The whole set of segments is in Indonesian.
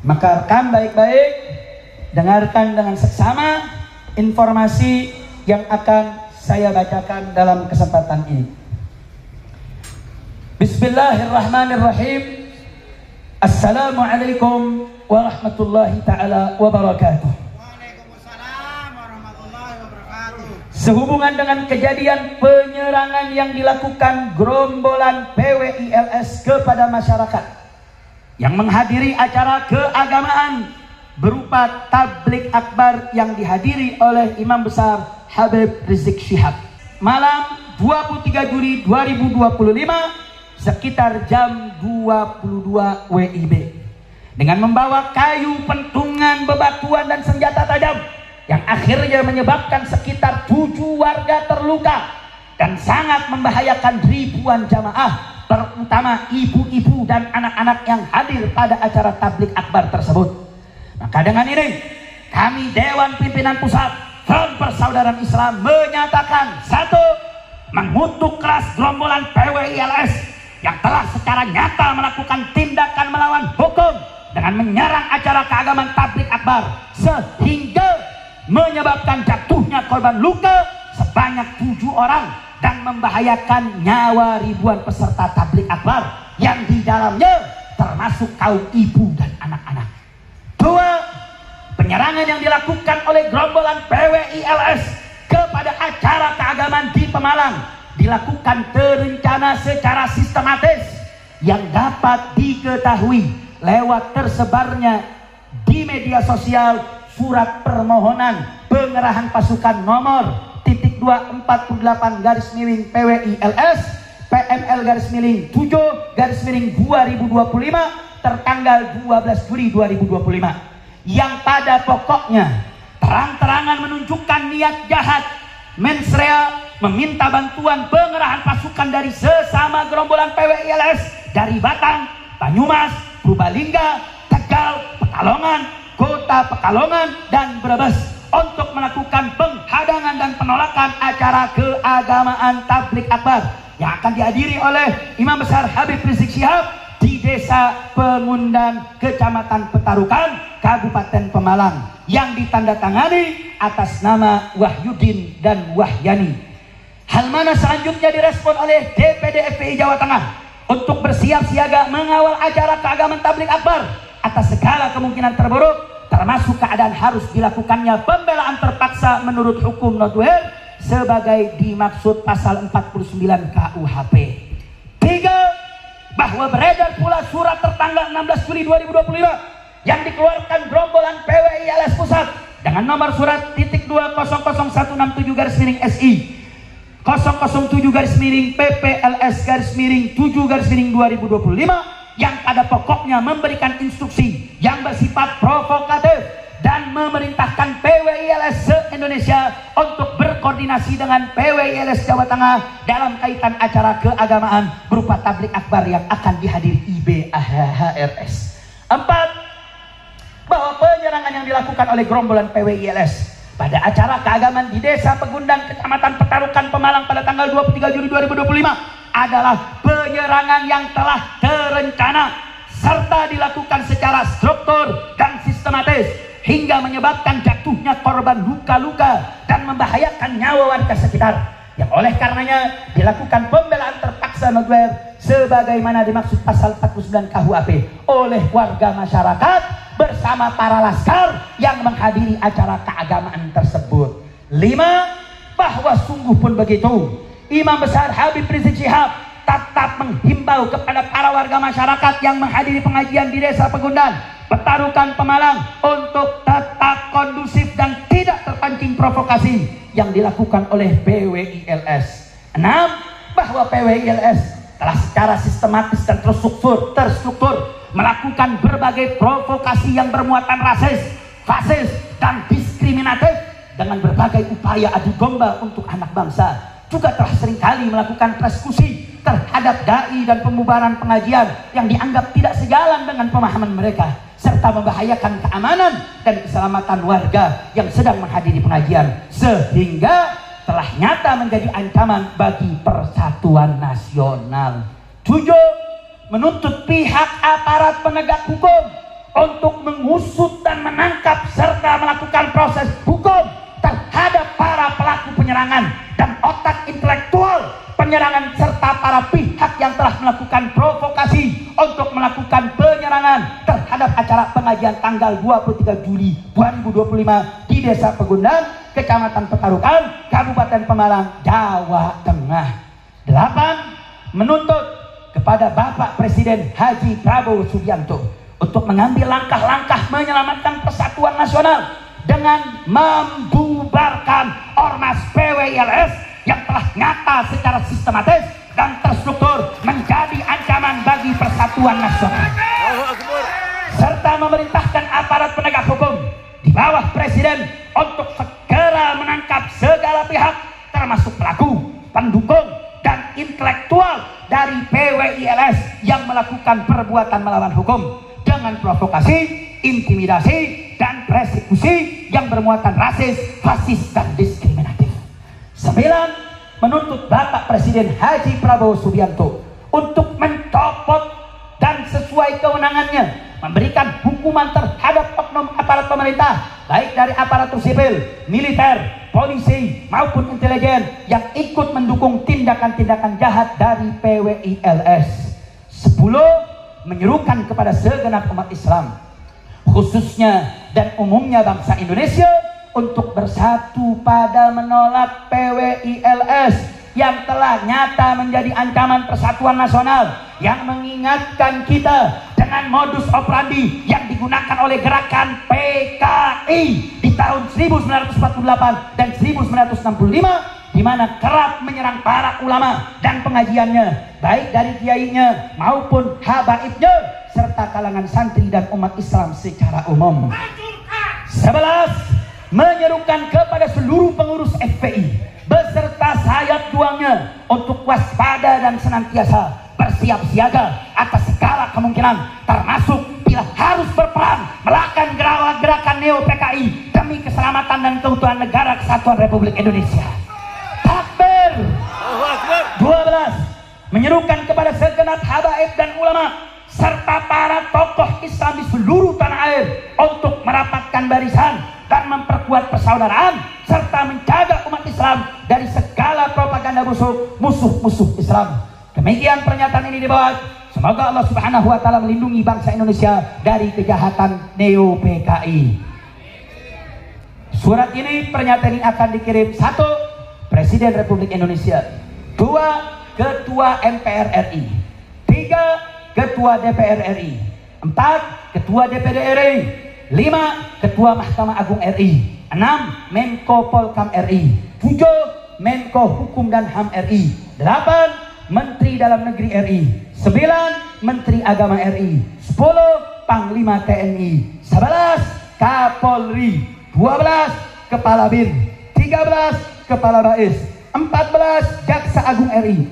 Maka rekam baik-baik, dengarkan dengan seksama informasi yang akan saya bacakan dalam kesempatan ini. Bismillahirrahmanirrahim. Assalamualaikum warahmatullahi ta'ala wabarakatuh. Waalaikumsalam warahmatullahi wabarakatuh. Sehubungan dengan kejadian penyerangan yang dilakukan gerombolan PWILS kepada masyarakat yang menghadiri acara keagamaan berupa tablik akbar yang dihadiri oleh Imam Besar Habib Rizik Syihab malam 23 Juli 2025 sekitar jam 22 WIB dengan membawa kayu, pentungan, bebatuan dan senjata tajam yang akhirnya menyebabkan sekitar 7 warga terluka dan sangat membahayakan ribuan jamaah, terutama ibu-ibu dan anak-anak yang hadir pada acara tablik akbar tersebut. Maka dengan ini kami Dewan Pimpinan Pusat Front Persaudaraan Islam menyatakan: 1. Mengutuk keras gerombolan PWILS yang telah secara nyata melakukan tindakan melawan hukum dengan menyerang acara keagamaan tablik akbar sehingga menyebabkan jatuhnya korban luka sebanyak 7 orang dan membahayakan nyawa ribuan peserta tablik akbar yang di dalamnya termasuk kaum ibu dan anak-anak. 2. Penyerangan yang dilakukan oleh gerombolan PWILS kepada acara keagamaan di Pemalang dilakukan terencana secara sistematis yang dapat diketahui lewat tersebarnya di media sosial surat permohonan pengerahan pasukan nomor 248 PWILS PML /7 /2025 tertanggal 12 Juli 2025 yang pada pokoknya terang-terangan menunjukkan niat jahat mensrea meminta bantuan pengerahan pasukan dari sesama gerombolan PWILS dari Batang, Banyumas, Purbalingga, Tegal, Pekalongan, Kota Pekalongan dan Brebes untuk melakukan penghadangan dan penolakan acara keagamaan tablik akbar yang akan dihadiri oleh Imam Besar Habib Rizik Syihab di Desa Pengundan, Kecamatan Petarukan, Kabupaten Pemalang yang ditandatangani atas nama Wahyudin dan Wahyani. Hal mana selanjutnya direspon oleh DPD FPI Jawa Tengah untuk bersiap siaga mengawal acara keagamaan tablik akbar atas segala kemungkinan terburuk, termasuk keadaan harus dilakukannya pembelaan terpaksa menurut hukum Notwell sebagai dimaksud pasal 49 KUHP. 3. Bahwa beredar pula surat tertanggal 16 Juli 2025 yang dikeluarkan gerombolan PWILS Pusat dengan nomor surat .2000167-SI 007-PPLS-7-2025 yang pada pokoknya memberikan instruksi yang bersifat provokatif dan memerintahkan PWILS se-Indonesia untuk berkoordinasi dengan PWILS Jawa Tengah dalam kaitan acara keagamaan berupa tablik akbar yang akan dihadiri IBHRS. 4. Bahwa penyerangan yang dilakukan oleh gerombolan PWILS pada acara keagamaan di Desa Pegundang, Kecamatan Petarukan, Pemalang pada tanggal 23 Juli 2025 adalah penyerangan yang telah terencana serta dilakukan secara struktur dan sistematis hingga menyebabkan jatuhnya korban luka-luka dan membahayakan nyawa warga sekitar, yang oleh karenanya dilakukan pembelaan terpaksa Notwell sebagaimana dimaksud pasal 49 KUHP oleh warga masyarakat bersama para laskar yang menghadiri acara keagamaan tersebut. 5. Bahwa sungguh pun begitu, Imam Besar Habib Rizik Syihab tetap menghimbau kepada para warga masyarakat yang menghadiri pengajian di Desa Pegundang, Petarukan, Pemalang untuk tetap kondusif dan tidak terpancing provokasi yang dilakukan oleh PWILS. 6. Bahwa PWILS telah secara sistematis dan terstruktur melakukan berbagai provokasi yang bermuatan rasis, fasis dan diskriminatif dengan berbagai upaya adu domba untuk anak bangsa. Juga telah seringkali melakukan persekusi terhadap dai dan pembubaran pengajian yang dianggap tidak sejalan dengan pemahaman mereka, serta membahayakan keamanan dan keselamatan warga yang sedang menghadiri pengajian, sehingga telah nyata menjadi ancaman bagi persatuan nasional. 7. Menuntut pihak aparat penegak hukum untuk mengusut dan menangkap serta melakukan proses hukum terhadap para pelaku penyerangan dan otak intelektual penyerangan serta para pihak yang telah melakukan provokasi untuk melakukan penyerangan terhadap acara pengajian tanggal 23 Juli 2025 di Desa Pegundan, Kecamatan Petarukan, Kabupaten Pemalang, Jawa Tengah. 8. Menuntut kepada Bapak Presiden Haji Prabowo Subianto untuk mengambil langkah-langkah menyelamatkan persatuan nasional dengan membubarkan Ormas PWILS yang telah nyata secara sistematis dan terstruktur menjadi ancaman bagi persatuan nasional, serta memerintahkan aparat penegak hukum di bawah Presiden untuk segera menangkap segala pihak termasuk pelaku, pendukung, dan intelektual dari PWILS yang melakukan perbuatan melawan hukum dengan provokasi, intimidasi, dan persekusi yang bermuatan rasis, fasis, dan diskriminatif. 9. Menuntut Bapak Presiden Haji Prabowo Subianto untuk mencopot dan sesuai kewenangannya memberikan hukuman terhadap oknum aparat pemerintah, baik dari aparatur sipil, militer, polisi, maupun intelijen yang ikut mendukung tindakan-tindakan jahat dari PWILS. 10. Menyerukan kepada segenap umat Islam, khususnya dan umumnya bangsa Indonesia, untuk bersatu pada menolak PWILS yang telah nyata menjadi ancaman persatuan nasional, yang mengingatkan kita dengan modus operandi yang digunakan oleh gerakan PKI di tahun 1948 dan 1965, di mana kerap menyerang para ulama dan pengajiannya, baik dari kiainya maupun habaibnya, serta kalangan santri dan umat Islam secara umum. 11. Menyerukan kepada seluruh pengurus FPI beserta sayap juangnya untuk waspada dan senantiasa bersiap siaga atas segala kemungkinan, termasuk bila harus berperang melakukan gerakan neo PKI demi keselamatan dan keutuhan negara kesatuan Republik Indonesia. Takbir. 12. Menyerukan kepada segenap habaib dan ulama serta para tokoh Islam di seluruh tanah air untuk merapatkan barisan dan memperkuat persaudaraan serta menjaga umat Islam dari segala propaganda musuh-musuh Islam. Demikian pernyataan ini dibuat. Semoga Allah Subhanahu wa taala melindungi bangsa Indonesia dari kejahatan neo PKI. Surat ini, pernyataan ini akan dikirim 1. Presiden Republik Indonesia, 2. Ketua MPR RI, 3. Ketua DPR RI, 4. Ketua DPD RI, 5. Ketua Mahkamah Agung RI, 6. Menko Polkam RI, 7. Menko Hukum dan HAM RI, 8. Menteri Dalam Negeri RI, 9. Menteri Agama RI, 10. Panglima TNI, 11. Kapolri, 12. Kepala BIN, 13. Kepala BAIS, 14. Jaksa Agung RI,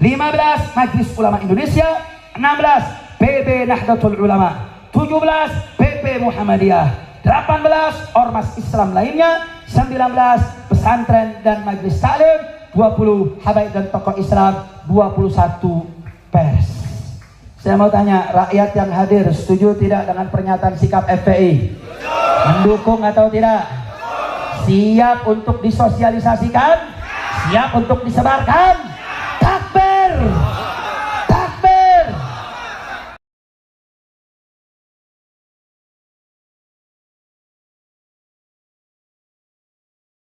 15. Majelis Ulama Indonesia, 16. PB Nahdlatul Ulama, 17. PP Muhammadiyah, 18. Ormas Islam lainnya, 19. Pesantren dan Majelis Taklim, 20. Habaib dan tokoh Islam, 21. Pers. Saya mau tanya, rakyat yang hadir setuju tidak dengan pernyataan sikap FPI? Mendukung atau tidak? Siap untuk disosialisasikan? Siap untuk disebarkan? Takbir!